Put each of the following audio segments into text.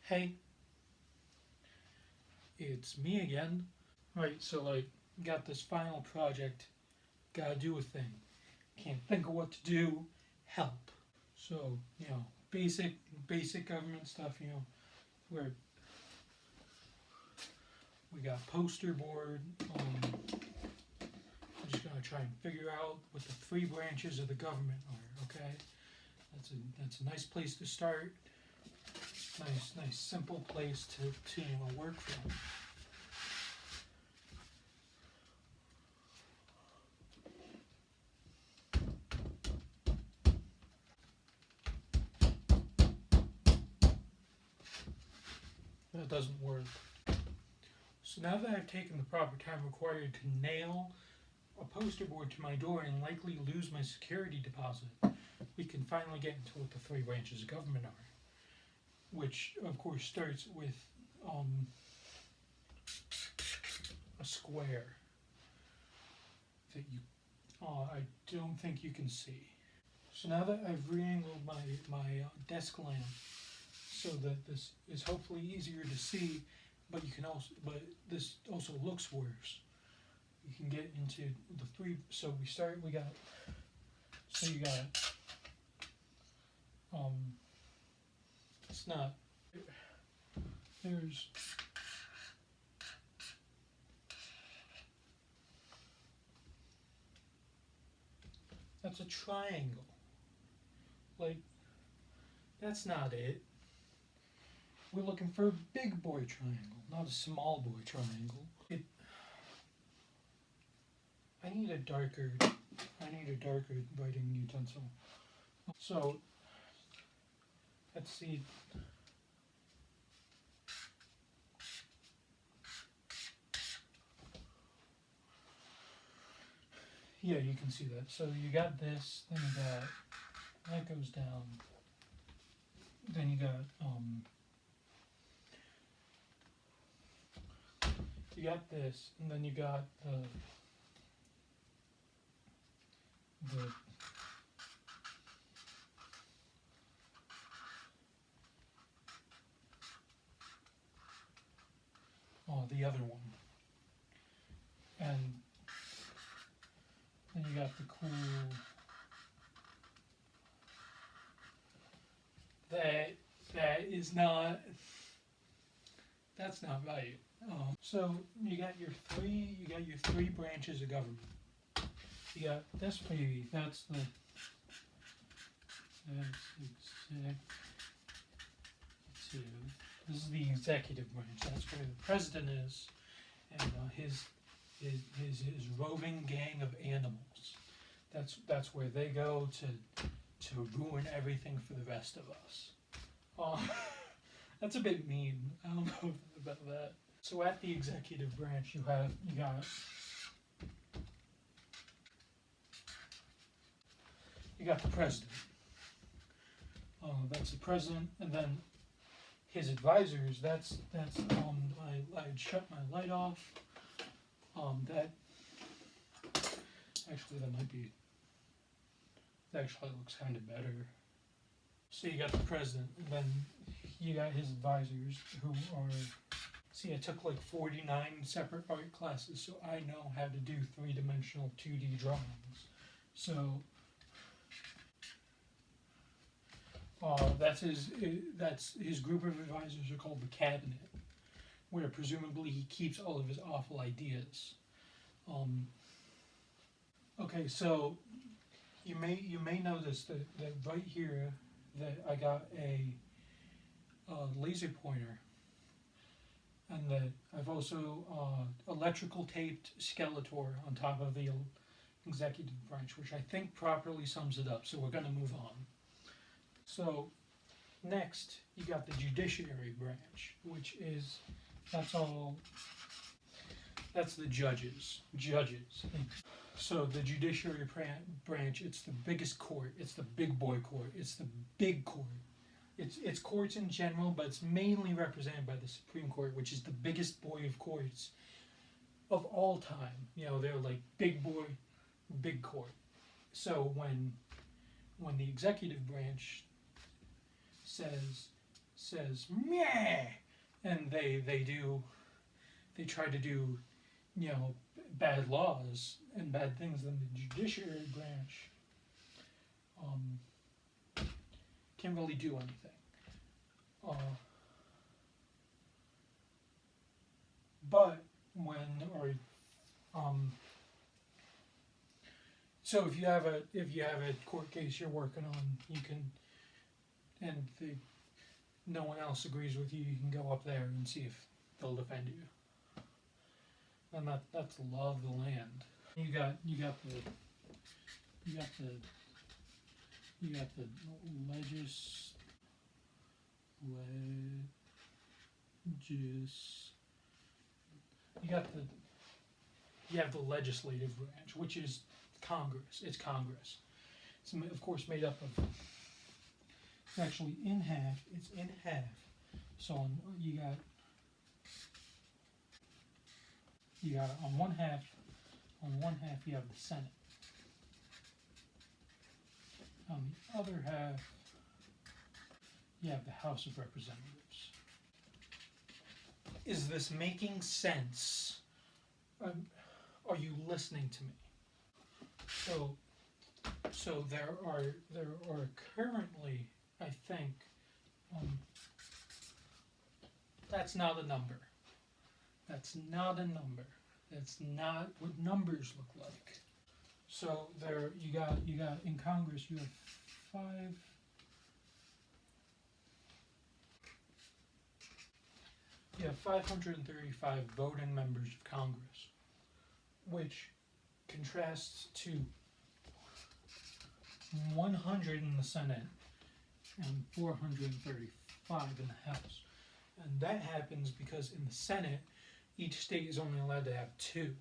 Hey, it's me again. Right, so got this final project, gotta do a thing. Can't think of what to do, help. So, basic government stuff, where we got poster board. I'm just gonna try and figure out what the three branches of the government are, okay? That's a nice place to start. Nice simple place to work from. That doesn't work. So now that I've taken the proper time required to nail a poster board to my door and likely lose my security deposit, we can finally get into what the three branches of government are. Which, of course, starts with a square that I don't think you can see. So now that I've re-angled my desk lamp so that this is hopefully easier to see, but this also looks worse. You can get into the three. So you got it's not there's that's a triangle. That's not it. We're looking for a big boy triangle, not a small boy triangle. I need a darker writing utensil. So let's see. Yeah, you can see that. So you got this, then you got that goes down. Then you got this, and then you got the the other one, and then you got the cool that's not right. So you got your three branches of government. You got this baby. That's this is the executive branch. That's where the president is, and his roving gang of animals. That's where they go to ruin everything for the rest of us. That's a bit mean. I don't know about that. So at the executive branch, you got the president. That's the president, and then his advisors. That's I'd shut my light off. That actually looks kind of better. So you got the president, and then you got his advisors, who are. See, I took 49 separate art classes, so I know how to do three-dimensional 2D drawings. So that's his group of advisors are called the cabinet, where presumably he keeps all of his awful ideas. Okay, so you may notice that right here that I got a laser pointer, and that I've also electrical taped Skeletor on top of the executive branch, which I think properly sums it up. So we're going to move on. So next, you got the Judiciary Branch, which is that's the judges. So the Judiciary Branch, it's the biggest court. It's the big boy court. It's the big court. It's courts in general, but it's mainly represented by the Supreme Court, which is the biggest boy of courts of all time. They're like big boy, big court. So when the executive branch says, says meh, and they try to do, bad laws and bad things, then the Judiciary Branch can't really do anything. But when or so if you have a court case you're working on, you can, and no one else agrees with you, you can go up there and see if they'll defend you. And that's the law of the land. You got the you have the legislative branch, which is Congress. It's Congress. It's of course made up of. It's actually in half. It's in half. So you got on one half. On one half you have the Senate. On the other half you have the House of Representatives. Is this making sense? Are you listening to me? So there are currently, I think, that's not a number. That's not a number. That's not what numbers look like. So there you got in Congress you have five. You have 535 voting members of Congress, which contrasts to 100 in the Senate and 435 in the House. And that happens because in the Senate, each state is only allowed to have 2,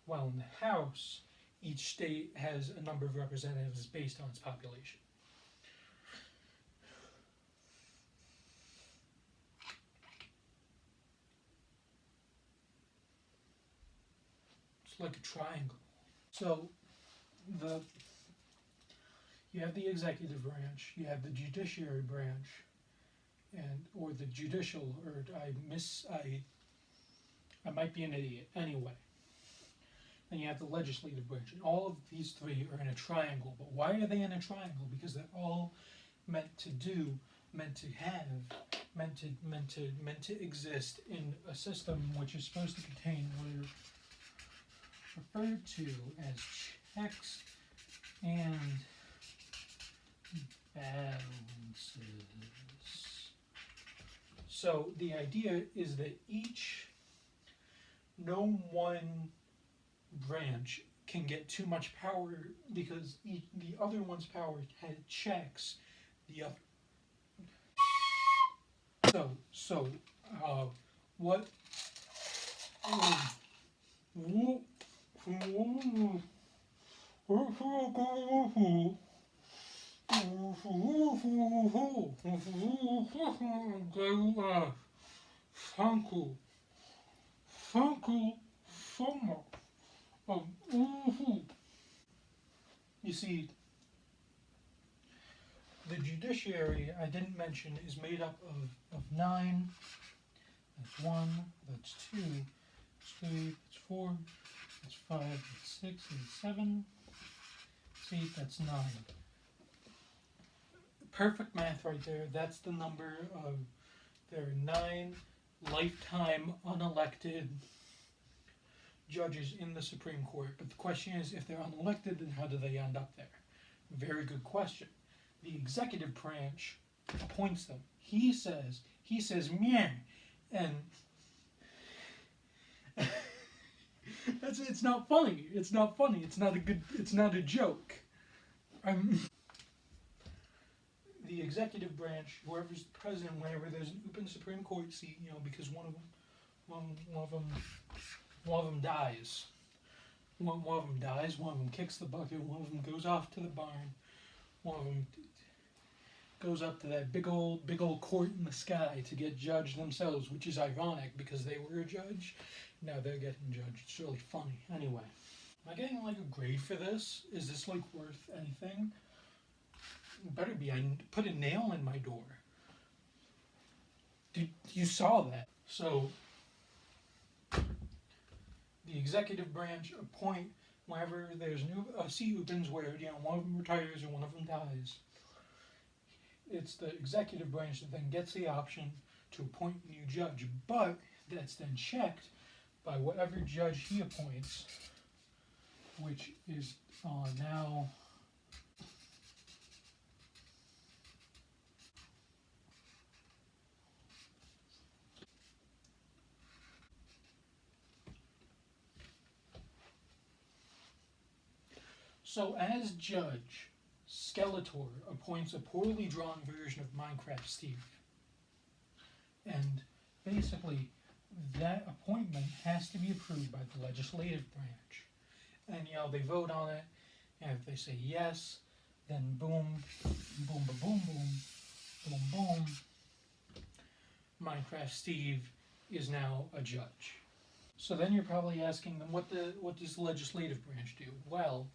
while in the House, each state has a number of representatives based on its population. It's like a triangle. So you have the executive branch, you have the judiciary branch, or the judicial, or I might be an idiot. Anyway. Then you have the legislative branch, and all of these three are in a triangle. But why are they in a triangle? Because they're all meant to exist in a system which is supposed to contain what are referred to as checks and balances. So the idea is that no one branch can get too much power because the other one's power checks the other. What? You see, the judiciary, I didn't mention, is made up of 9. That's 1, that's 2, that's 3, that's 4, that's 5, that's 6, that's 7. See, that's 9. Perfect math right there. That's the number of, there are 9 lifetime unelected judges in the Supreme Court. But the question is, if they're unelected, then how do they end up there? Very good question. The executive branch appoints them. He says, meh, and it's not funny. It's not funny. It's not a joke. The executive branch, whoever's the president, whenever there's an open Supreme Court seat, because one of them dies. One of them dies, one of them kicks the bucket, one of them goes off to the barn, one of them goes up to that big old court in the sky to get judged themselves, which is ironic because they were a judge. Now they're getting judged. It's really funny. Anyway, am I getting like a grade for this? Is this like worth anything? It better be. I put a nail in my door. You saw that. So the executive branch appoint whenever there's a seat opens where one of them retires or one of them dies. It's the executive branch that then gets the option to appoint a new judge, but that's then checked by whatever judge he appoints, which is now. So as judge, Skeletor appoints a poorly drawn version of Minecraft Steve. And basically, that appointment has to be approved by the legislative branch. And they vote on it, and if they say yes, then boom, boom, boom, boom, boom, boom, boom, Minecraft Steve is now a judge. So then you're probably asking them, what does the legislative branch do? Well,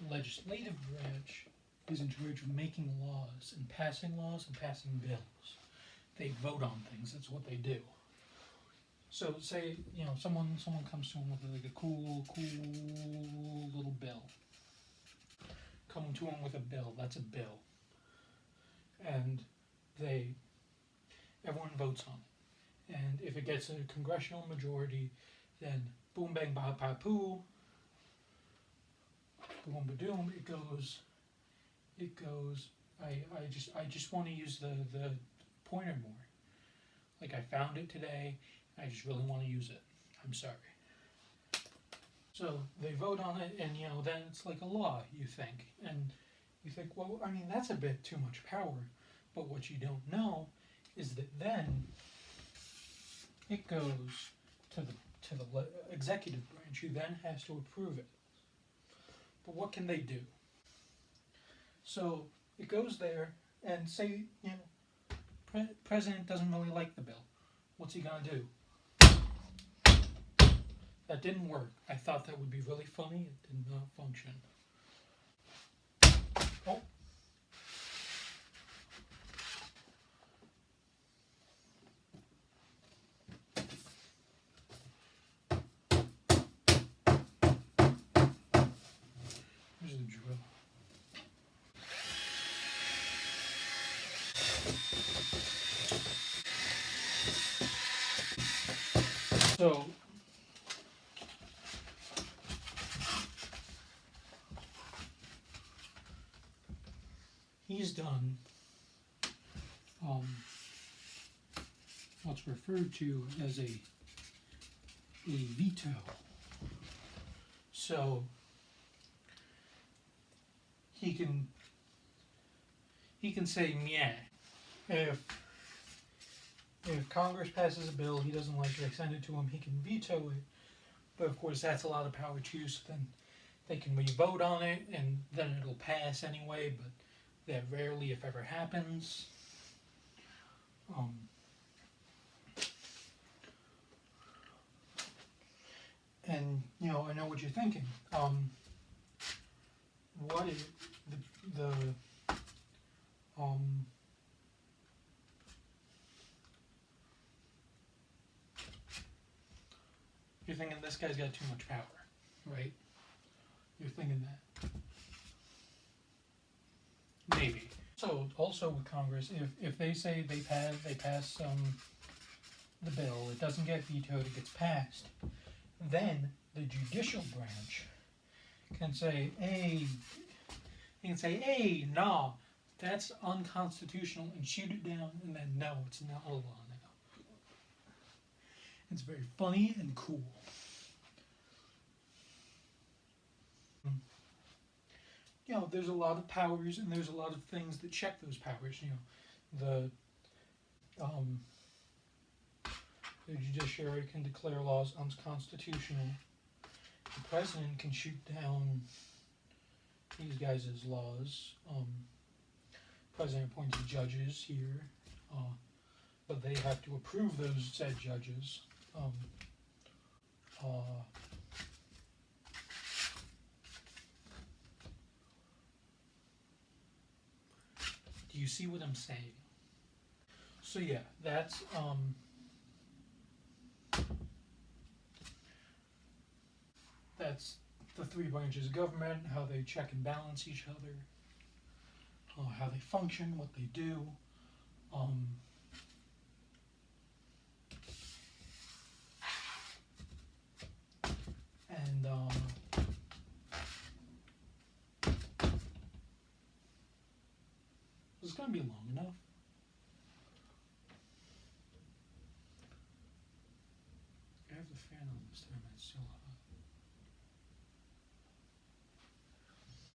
the legislative branch is in charge of making laws and passing bills. They vote on things. That's what they do. So say someone comes to them with like a cool little bill. Come to them with a bill. That's a bill, and everyone votes on it. And if it gets a congressional majority, then boom bang ba pa poo, boom ba doom. It goes. I just want to use the pointer more. Like I found it today, I just really want to use it. I'm sorry. So they vote on it, and then it's like a law, you think. And you think, well, I mean, that's a bit too much power. But what you don't know is that then it goes to the executive branch, who then has to approve it. But what can they do? So it goes there, and say, President doesn't really like the bill. What's he gonna do? That didn't work. I thought that would be really funny. It did not function. Oh. Here's the drill. So he's done what's referred to as a veto. So he can say meh if Congress passes a bill he doesn't like, they send it to him, he can veto it. But of course that's a lot of power too, so then they can re-vote on it and then it'll pass anyway, but that rarely if ever happens. And I know what you're thinking. What is the you're thinking this guy's got too much power, right? You're thinking that. Maybe. So also with Congress, if they say they pass the bill, it doesn't get vetoed, it gets passed, then the judicial branch can say, no, that's unconstitutional, and shoot it down, and then no, it's not a law now. It's very funny and cool. There's a lot of powers, and there's a lot of things that check those powers. The judiciary can declare laws unconstitutional. The president can shoot down these guys' laws. President appoints judges here, but they have to approve those said judges. Do you see what I'm saying? So yeah, that's the three branches of government, how they check and balance each other, how they function, what they do. Um, and it's going to be long enough. I have the fan on this time, and it's still hot.